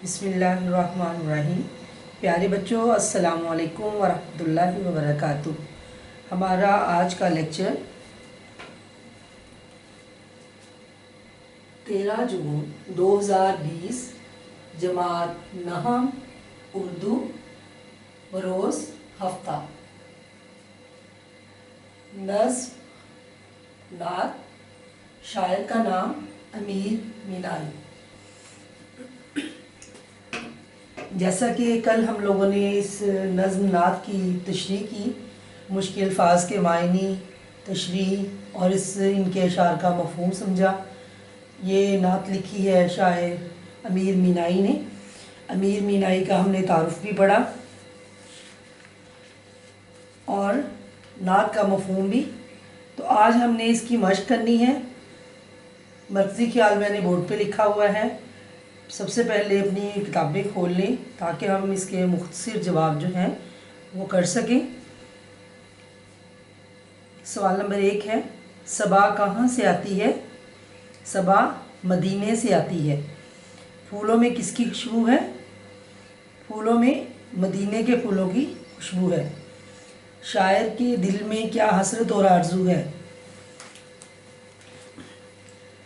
बिस्मिल्लाहिर्रहमानिर्रहीम। प्यारे बच्चों, अस्सलाम वालेकुम वरहमतुल्लाहि वबरकातुह। हमारा आज का लेक्चर 13 जून 2020 जमात नहम उर्दू बरोज़ हफ्ता नज़्म नात। शायर का नाम अमीर मीनाई। जैसा कि कल हम लोगों ने इस नज़्म नात की तशरीह की, मुश्किल अल्फाज के मायनी, तशरीह और इनके अशार का मफ़हूम समझा। ये नात लिखी है शायर अमीर मीनाई ने। अमीर मीनाई का हमने तारुफ़ भी पढ़ा और नात का मफ़हूम भी। तो आज हमने इसकी मशक़ करनी है। मरकज़ी ख्याल मैंने बोर्ड पे लिखा हुआ है। सबसे पहले अपनी किताबें खोल लें ताकि हम इसके मुख्तसर जवाब जो हैं वो कर सकें। सवाल नंबर 1 है, सबा कहाँ से आती है? सबा मदीने से आती है। फूलों में किसकी खुशबू है? फूलों में मदीने के फूलों की खुशबू है। शायर के दिल में क्या हसरत और आरज़ू है?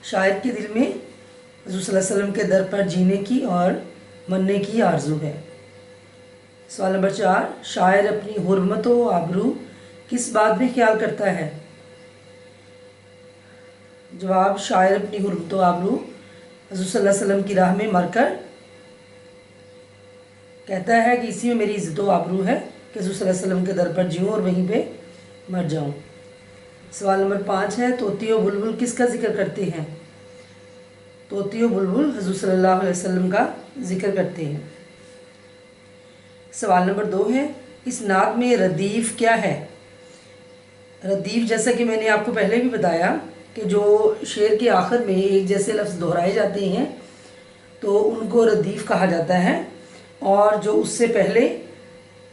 शायर के दिल में हुज़ूर सल्लल्लाहु अलैहि वसल्लम के दर पर जीने की और मरने की आरज़ू है। सवाल नंबर 4, शायर अपनी हुर्मत व आबरू किस बात में ख्याल करता है? जवाब, शायर अपनी हुर्मत व आबरू हुज़ूर सल्लल्लाहु अलैहि वसल्लम की राह में मरकर कहता है कि इसी में मेरी इज़्ज़त व आबरू है कि हुज़ूर सल्लल्लाहु अलैहि वसल्लम के दर पर जीऊँ और वहीं पे मर जाऊँ। सवाल नंबर 5 है, तोती व बुलबुल किसका जिक्र करते हैं? तोती व बुलबुल हुज़ूर सल्लल्लाहु अलैहि वसल्लम का जिक्र करते हैं। सवाल नंबर 2 है, इस नात में रदीफ़ क्या है? रदीफ़, जैसा कि मैंने आपको पहले भी बताया कि जो शेर के आखिर में एक जैसे लफ्ज़ दोहराए जाते हैं तो उनको रदीफ़ कहा जाता है, और जो उससे पहले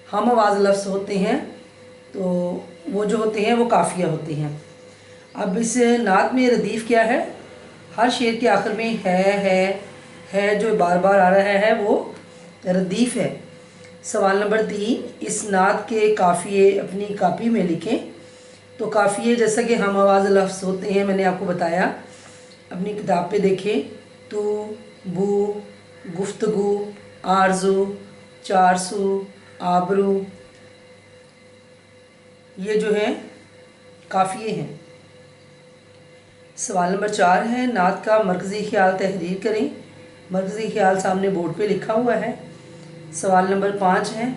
हम आवाज़ लफ्ज़ होते हैं तो वो जो होते हैं वो काफ़िया होते हैं। अब इस नात में रदीफ़ क्या है? हर शेर के आखिर में है जो बार बार आ रहा है वो रदीफ़ है। सवाल नंबर 3, इस नात के काफ़िए अपनी कापी में लिखें। तो काफ़िए जैसा कि हम आवाज़ लफ्ज़ होते हैं, मैंने आपको बताया, अपनी किताब पे देखें। तू, बू, गुफ्तगू, आरज़ू, चारसू, आबरू, ये जो है काफ़िए हैं। सवाल नंबर 4 है, नात का मरकज़ी ख्याल तहरीर करें। मरकज़ी ख्याल सामने बोर्ड पे लिखा हुआ है। सवाल नंबर 5 है,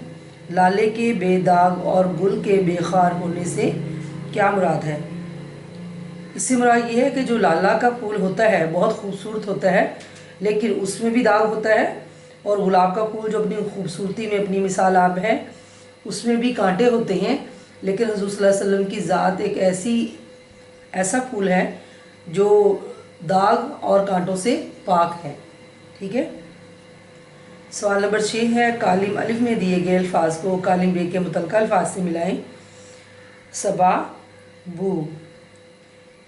लाले के बेदाग और गुल के बेखार होने से क्या मुराद है? इससे मुराद ये है कि जो लाला का फूल होता है बहुत खूबसूरत होता है, लेकिन उसमें भी दाग होता है, और गुलाब का फूल जो अपनी खूबसूरती में अपनी मिसाल आप है, उसमें भी कांटे होते हैं, लेकिन हुज़ूर सल्लल्लाहु अलैहि वसल्लम की ज़ात एक ऐसा फूल है जो दाग और कांटों से पाक है। ठीक है। सवाल नंबर 6 है, कालिम अलिफ में दिए गए अल्फाज को कालिम बे के मुतल्लिक़ अल्फाज से मिलाएं। सबा, बू,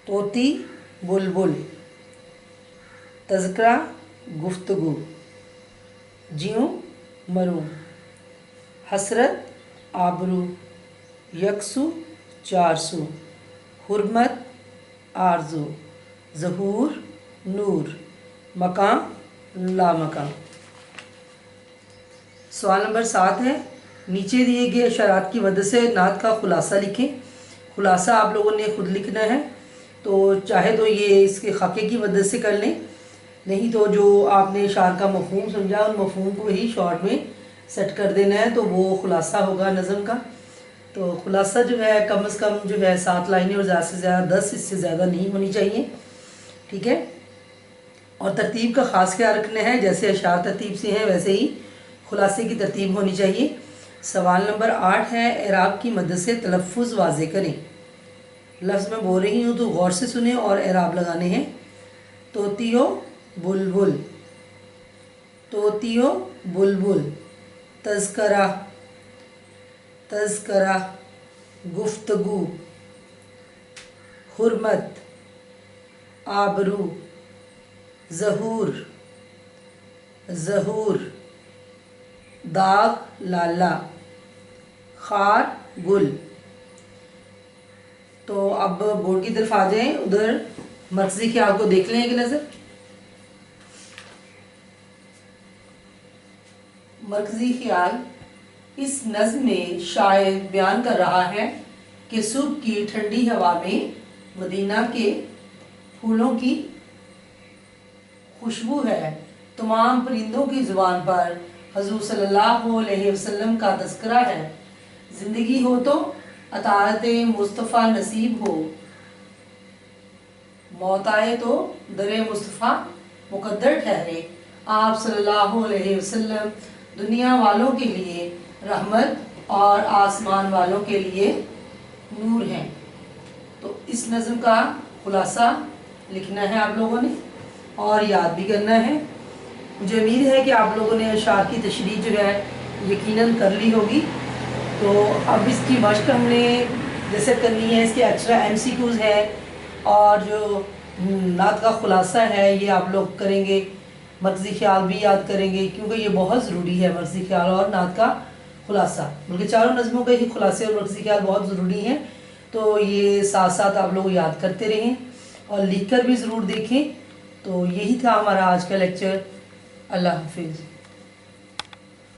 तोती, बुलबुल, तज़किरा, गुफ्तगू, जीऊँ, मरूँ, हसरत, आबरू, यकसू, चारसू, हुर्मत, आरज़ू, ज़हूर, नूर, मकाम, लामकाम। सवाल नंबर 7 है, नीचे दिए गए इशारात की मदद से नात का खुलासा लिखें। खुलासा आप लोगों ने खुद लिखना है, तो चाहे तो ये इसके खाके की मदद से कर लें, नहीं तो जो आपने इशार का मफ़हूम समझा उन मफ़हूम को ही शॉर्ट में सेट कर देना है, तो वो खुलासा होगा नज़म का। तो खुलासा जो है कम से कम जो है 7 लाइनें और ज़्यादा से ज़्यादा 10, इससे ज़्यादा नहीं होनी चाहिए। ठीक है। और तरतीब का ख़ास ख्याल रखना है, जैसे अशार तरतीब से हैं वैसे ही खुलासे की तरतीब होनी चाहिए। सवाल नंबर 8 है, एराब की मदद से तलफ़्फ़ुज़ वाज़े करें। लफ्ज़ में बोल रही हूँ तो गौर से सुने और एराब लगाने हैं। तोतियो बुलबुल, तोतियो बुलबुल, तज़करा, तज़करा, गुफ्तगू, हुर्मत, आबरू, ज़हूर, ظہور، داغ لالا، خار گل۔ تو اب بورڈ کی طرف آ جائیں، ادھر مرکزی خیال کو دیکھ لیں ایک نظر۔ مرکزی خیال اس نظم میں شاعر بیان کر رہا ہے کہ صبح کی ٹھنڈی ہوا میں مدینہ کے پھولوں کی خوشبو ہے، تمام پرندوں کی زبان پر حضور صلی اللہ علیہ وسلم کا تذکرہ ہے، زندگی ہو تو اطاعت مصطفیٰ نصیب ہو، موت آئے تو در مصطفیٰ مقدر ٹھہرے۔ آپ صلی اللہ علیہ وسلم دنیا والوں کے لیے رحمت اور آسمان والوں کے لیے نور ہیں۔ تو اس نظم کا خلاصہ لکھنا ہے آپ لوگوں نے اور یاد بھی کرنا ہے۔ مجھے امید ہے کہ آپ لوگوں نے اشعار کی تشریح جو ہے یقیناً کر لی ہوگی۔ تو اب اس کی مشق ہم نے جیسے کرنی ہے، اس کے ایکسٹرا MCQs ہے اور جو نعت کا خلاصہ ہے یہ آپ لوگ کریں گے، مرکزی خیال بھی یاد کریں گے کیونکہ یہ بہت ضروری ہے، مرکزی خیال اور نعت کا خلاصہ، بلکہ چاروں نظموں کے ہی خلاصے اور مرکزی خیال بہت ضروری ہیں۔ تو یہ ساتھ ساتھ آپ لوگ یاد کرتے رہیں اور لکھ کر بھی ضرور دیکھیں۔ تو یہی تھا ہمارا آج کا لیکچر۔ اللہ حافظ۔